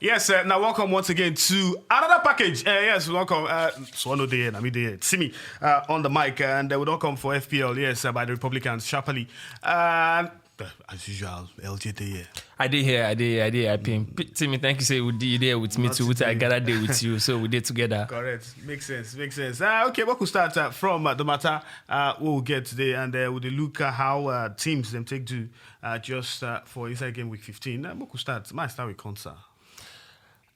Yes, now welcome once again to another package. Yes, welcome. Swallow Day and Ami Day. See me on the mic, and we welcome for FPL. Yes, by the Republicans sharply. And as usual, LJ Day. I did here. I pin. Timmy, thank you. Say you did there with me too. I gathered there with you, so we did together. Correct. Makes sense. Okay, we could start from the matter we'll get today, and we'll look at how teams them take to just for inside game week 15. We could start. Might start with concert.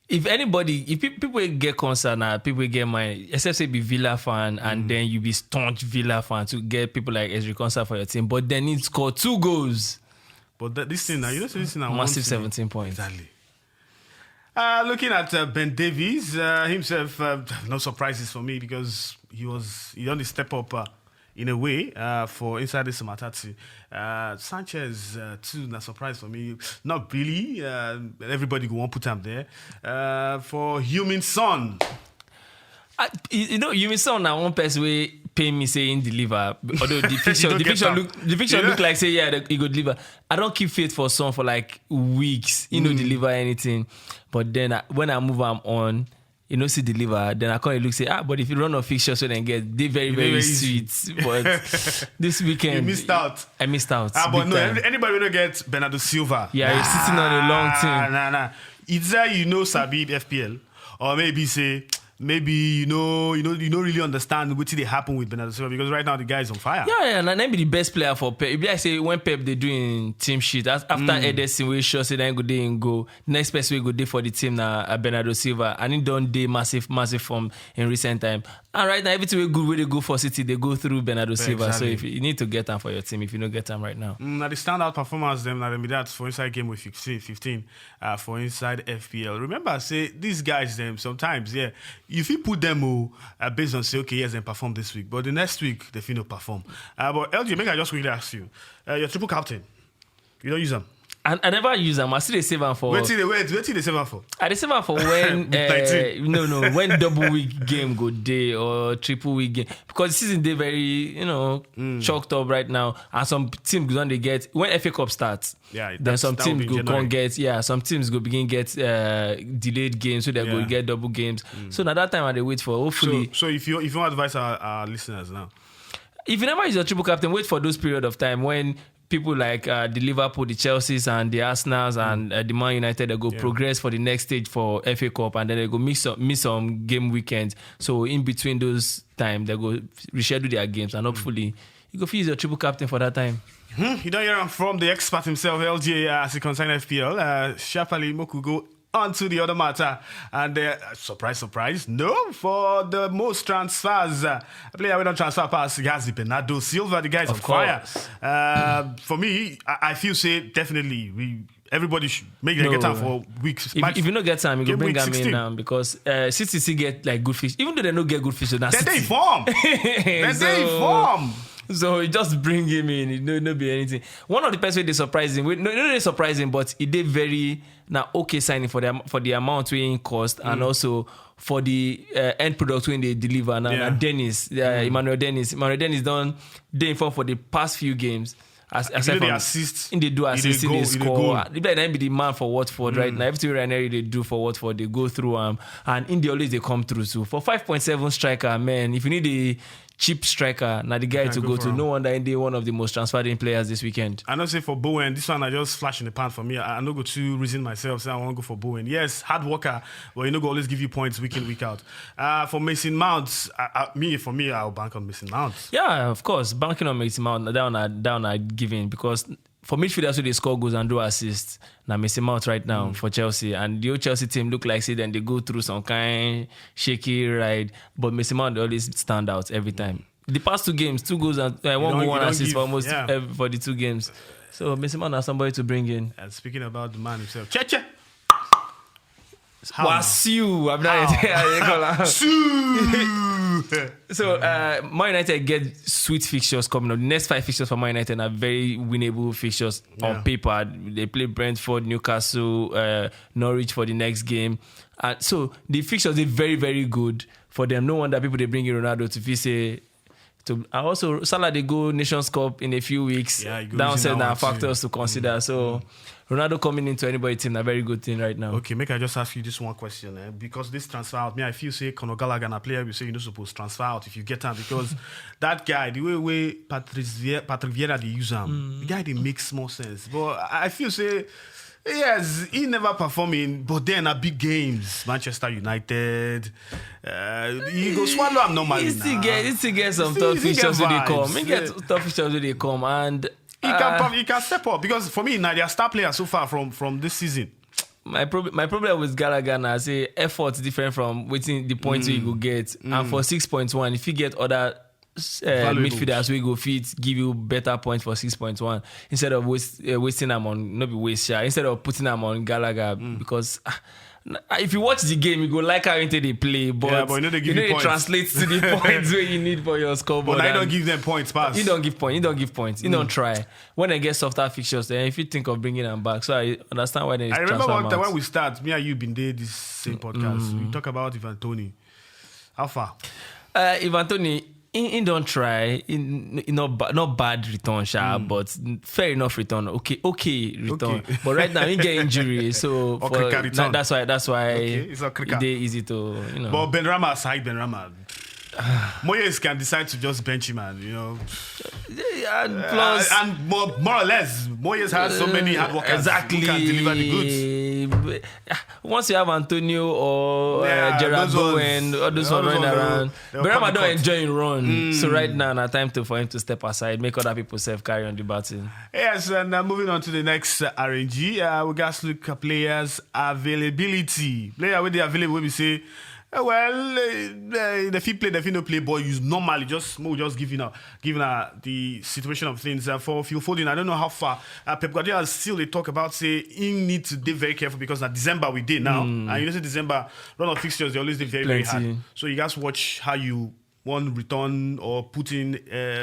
If people get concern now, people get mine, except say be Villa fan and then you be staunch Villa fan to get people like Ezri concern for your team, but then it score 2 goals. But this thing now, you know, this thing now massive 17 points. Exactly. Looking at Ben Davies himself, no surprises for me because he only step up in a way for inside this Matatu. Sanchez too, not surprise for me. Not really. Everybody go on put him there. For Heung-min Son. Heung-min Son now one person way pay me saying deliver. Although the picture look like say he go deliver. I don't keep faith for Son for like weeks. Deliver anything. But then when I move him on, see deliver, then I can't look say, but if you run on fixtures, so then they very, very sweet. But this weekend, you missed out. I missed out. But no, anybody will not get Bernardo Silva. Yeah, he's sitting on a long team. Nah. Either Sabib FPL, or maybe you don't really understand what they happen with Bernardo Silva because right now the guy is on fire. Yeah, and then be the best player for Pep. If I say when Pep they doing team shit after Ederson we sure say then go day and go. Next person we go day for the team now Bernardo Silva and he done day massive form in recent time. And right now everything we good where they go for City they go through Bernardo Silva. Exactly. So if you need to get them for your team if you don't get them right now. Now the standout performance them now that for inside game with 15 for inside FPL. Remember I say these guys them sometimes if you put them based on say, okay, yes, they perform this week, but the next week they feel no perform. But LG, make I just quickly ask you, your triple captain, you don't use them? I never use them. I still save them for. Wait till they save them for. I save them for when when double week game go day or triple week game because the season they very chalked up right now and some teams go on they get when FA Cup starts. Yeah, then some teams go can't get some teams go begin get delayed games so they go get double games. So now that time they wait for hopefully. So if you advise our listeners now, if you never use your triple captain, wait for those period of time when people like the Liverpool, the Chelseas, and the Arsenals and the Man United they go progress for the next stage for FA Cup, and then they go miss some game weekends. So in between those time, they go reschedule their games, and hopefully you go use your triple captain for that time. You don't hear from the expert himself, LJ, as he concerns FPL. Shapali Moku go on to the other matter, and surprise, no, for the most transfers, a player we don't transfer past Gazi Bernardo Silva, the guy's on fire. For me, I feel say definitely everybody should make them get time for weeks. If you don't get time, you can bring them in now because City get like good fish, even though they don't get good fish. They form. So you just bring him in. It no be anything. One of the best way they surprise him. They surprise him, but it did very okay signing for the amount we cost and also for the end product when they deliver. Now Dennis, Emmanuel Dennis done day in form for the past few games. Aside from assist, they do assist, they score. They be the man for Watford right now. Everything right now they do for Watford, they go through and in the always they come through. So for 5.7 striker, man, if you need a cheap striker, now the guy to go to. No wonder India one of the most transferred players this weekend. I know say for Bowen, this one I just flash in the pan for me. I no go to reason myself, so I want to go for Bowen. Yes, hard worker, but you know go always give you points week in, week out. For Mason Mount, I'll bank on Mason Mount. Yeah, of course, banking on Mason Mount down I giving because for midfielders who they score goals and do assists, now Mason Mount right now for Chelsea. And the old Chelsea team look like then they go through some kind shaky ride. But Mason Mount always stand out every time. The past 2 games, 2 goals and 1 goal, 1 assist for almost for the 2 games. So Mason Mount has somebody to bring in. And speaking about the man himself, Cheche. Wasiu, I'm not. So Man United get sweet fixtures coming up. The next 5 fixtures for Man United are very winnable fixtures on paper. They play Brentford, Newcastle, Norwich for the next game. So the fixtures are very, very good for them. No wonder people they bring in Ronaldo to say And also Salah they go Nations Cup in a few weeks. Yeah, he goes Downside in are now factors to consider. So Ronaldo coming into anybody's team, a very good thing right now. Okay, make I just ask you this one question, because this transfer out, me I feel say Conor Gallagher, a player, we say you're not supposed to transfer out if you get him, because that guy, the way Patrick Vieira they use him, the guy they makes more sense. But I feel say. Yes, he never performing, but then at big games, Manchester United, he go swallow him normally. He still get some tough fixtures when they come. He get tough fixtures when they come, and he can step up, because for me now they are star players so far from this season. My problem with Gallagher now, I say effort different from waiting the points you go get, and for 6.1, if you get other midfielders we go fit give you better points for 6.1 instead of wasting them on not be waste instead of putting them on Gallagher, because if you watch the game you go like how they play, but you know they give you points. It translates to the points where you need for your scoreboard. But I don't give them points pass. You don't give points. You don't try. When they get softer fixtures, then if you think of bringing them back, so I understand why they. I remember one time when we start, me and you been there this same podcast. We talk about Ivan Toney. How far? Ivan Toney. He don't try. Not bad return, but fair enough return. Okay return. Okay. But right now he get injury, so that's why it's easy to But Benrahma aside, Moyes can decide to just bench him, and plus and more or less Moyes has so many hard workers who can deliver the goods. Once you have Antonio or Gerard Bowen, all those ones running around, Benrahma don't enjoy him run. So right now, time for him to step aside, make other people carry on the battle. Yes, and moving on to the next RNG, we got to look at players' availability. Player with the available, we say. The fee play, the fee no play, but you normally just giving the situation of things. For Phil Foden, I don't know how far Pep Guardiola still they talk about say he need to be very careful, because at December we did now, and you know say December run of fixtures they always very very hard. So you guys watch how you want return or put in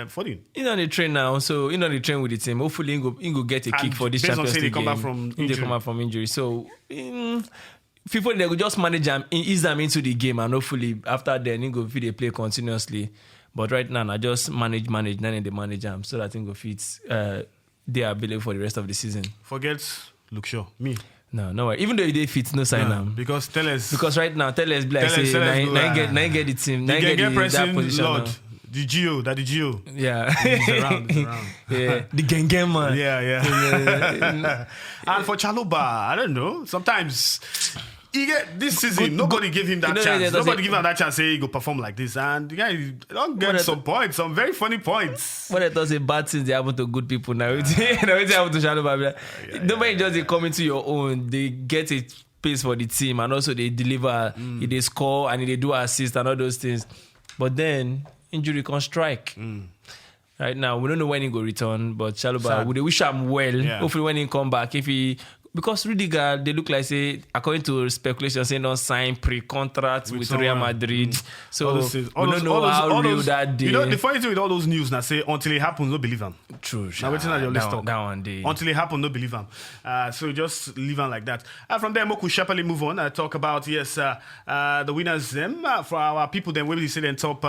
Foden. He's on the train now, so he's on the train with the team. Hopefully he go get a kick for this Champions League game. They come back from injury, so. People they will just manage them, ease them into the game, and hopefully after then they play continuously. But right now, I just manage, then they manage them so that go fit. They are available for the rest of the season. Forget Luke Shaw, me. No worry. Even though they fit, no sign them. Because right now, Telles black say now get the team, now get that position. Lord. The Gio. Yeah. He's around. Yeah. The gang man. Yeah. And for Chalobah, I don't know. Sometimes he get this season, nobody gave him that chance. Nobody give him that chance say he go perform like this. And the guy don't get some points, some very funny points. When it does a bad things, they happen to good people now. It's happen to Chalobah. Nobody just come into your own. They get a pace for the team, and also they deliver, they score, and they do assist and all those things. But then injury can strike. Right now, we don't know when he go return, but Chalobah, we wish him well. Yeah. Hopefully when he come back, because Rudiger, they look like say, according to speculation, say don't sign pre-contract with Real Madrid. So we don't know how real that day. You know, the funny thing with all those news now say until it happens, don't believe them. True. Now waiting at your list talk. That one day. Until it happens, don't believe them. So just leave them like that. From there, Moku sharply move on. Talk about the winners for our people. Then we will say the top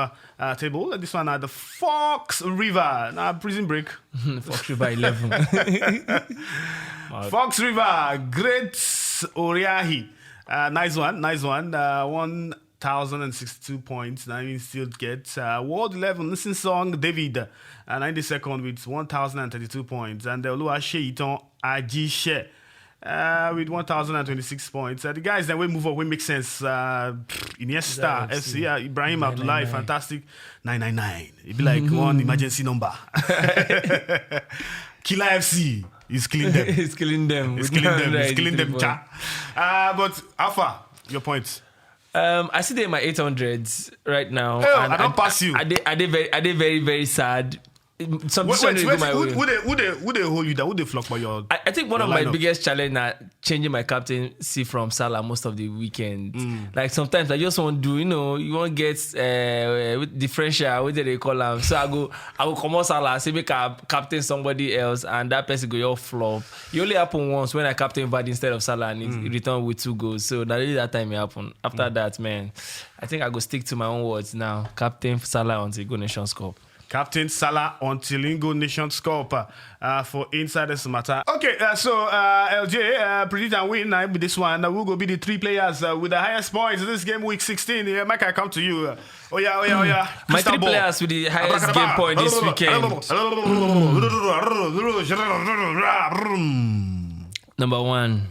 table. This one the Fox River. Now prison break. Fox River 11. Fox River, Great Oriahi. Nice one. 1,062 points. Now you still get World 11 Listen Song David, 92nd with 1,032 points. And Oluwase Iton Ajishe with 1,026 points. The guys that we move up, we make sense. Iniesta, FC, Ibrahim Abdullahi, fantastic. 999. It'd be like one emergency number. Killer FC. He's killing them. He's killing them. But Alpha, your points. I see them in my 800s right now. And I don't pass you. I did very, very sad. Some who they hold you down? Who they flock by your? I think one of my biggest challenge is changing my captaincy from Salah most of the weekend. Like sometimes I just want to do, you want to get differential, what do they call them? So I go come out Salah, say make I captain somebody else, and that person go your flop. It only happened once when I captain Vardy instead of Salah, and he returned with 2 goals. So that time it happened. After that, man, I think I go stick to my own words now. Captain Salah until go Nations Cup. Captain Salah on Tilingo Nations Cup for Insiders Matter. Okay, so LJ, predict and win with this one. Who will be the 3 players with the highest points in this game week 16? Yeah, Mike, I come to you. Oh yeah. My 3 players with the highest game point this weekend. Number 1,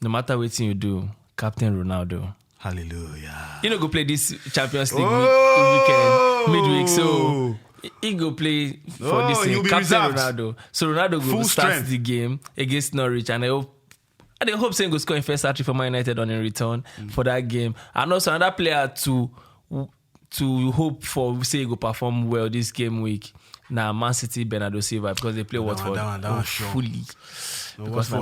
no matter what you do, Captain Ronaldo. Hallelujah. You know, go play this Champions League weekend, midweek, so he go play for this Captain reserved. Ronaldo. So Ronaldo go start the game against Norwich, and I hope saying go score in first hat for Man United on in return for that game. And also another player to hope for, say, go perform well this game week. Now Man City, Bernardo Silva, because they play Watford fully. Because my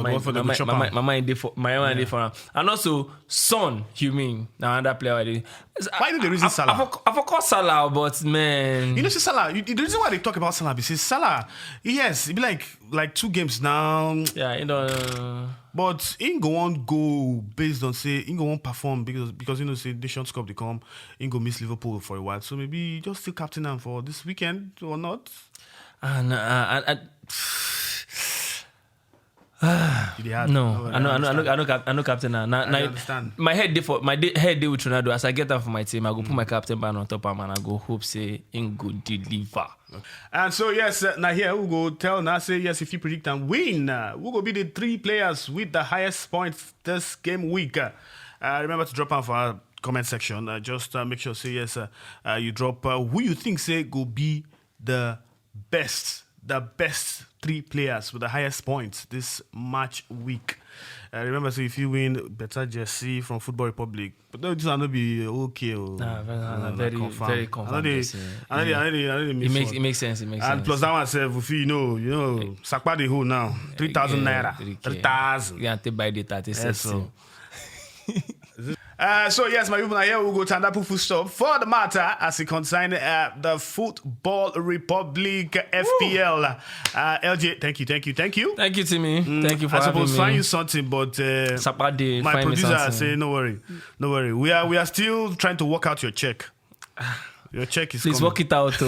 mind is for him. And also Son Heung-min, now another player. Why did they reason Salah? I forgot Salah, but man, you know, Salah. The reason why they talk about Salah is Salah. Yes, it be like 2 games now. Yeah, you know. But he go on go based on say he go on perform because you know say Nations Cup they come, he go miss Liverpool for a while. So maybe just still captain him for this weekend or not. No, I know captain now. I understand. My head day with Ronaldo. As I get out for my team, I go put my captain band on top of him and I go hope say in go deliver. And so yes, now here we go tell now say yes if you predict and win, we go be the 3 players with the highest points this game week. Remember to drop out for our comment section. Just make sure say yes. You drop who you think say go be the best 3 players with the highest points this match week. Remember, so if you win, better jersey from Football Republik. But this will not be okay. Very confirmed. It makes sense. And plus that one says, if you know, Sakpa the whole now, 3,000 naira, 3,000. You have to buy the 36. So yes, my people, now here we'll go to another full stop for the matter as it concerns the Football Republic FPL. LJ, thank you. Thank you, Timmy. Thank you for having me. I suppose find you something, but my producer say no worry. We are still trying to work out your check. Your check is Please coming. work it out.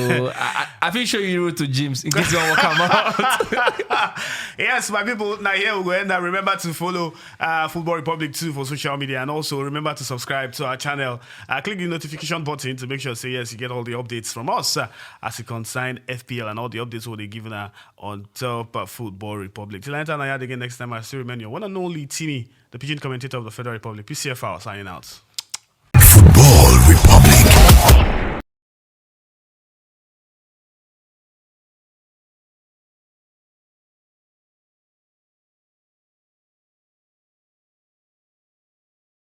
I feel sure you wrote to James in case you want to come out. Yes, my people, now here we go. And remember to follow Football Republic too for social media. And also remember to subscribe to our channel. Click the notification button to make sure say yes, you get all the updates from us as it concerns FPL and all the updates what they're giving on top Football Republic. Till I enter now again next time, I still remember your one and only Timmy, the pigeon commentator of the Federal Republic. PCFR signing out. Football Republic.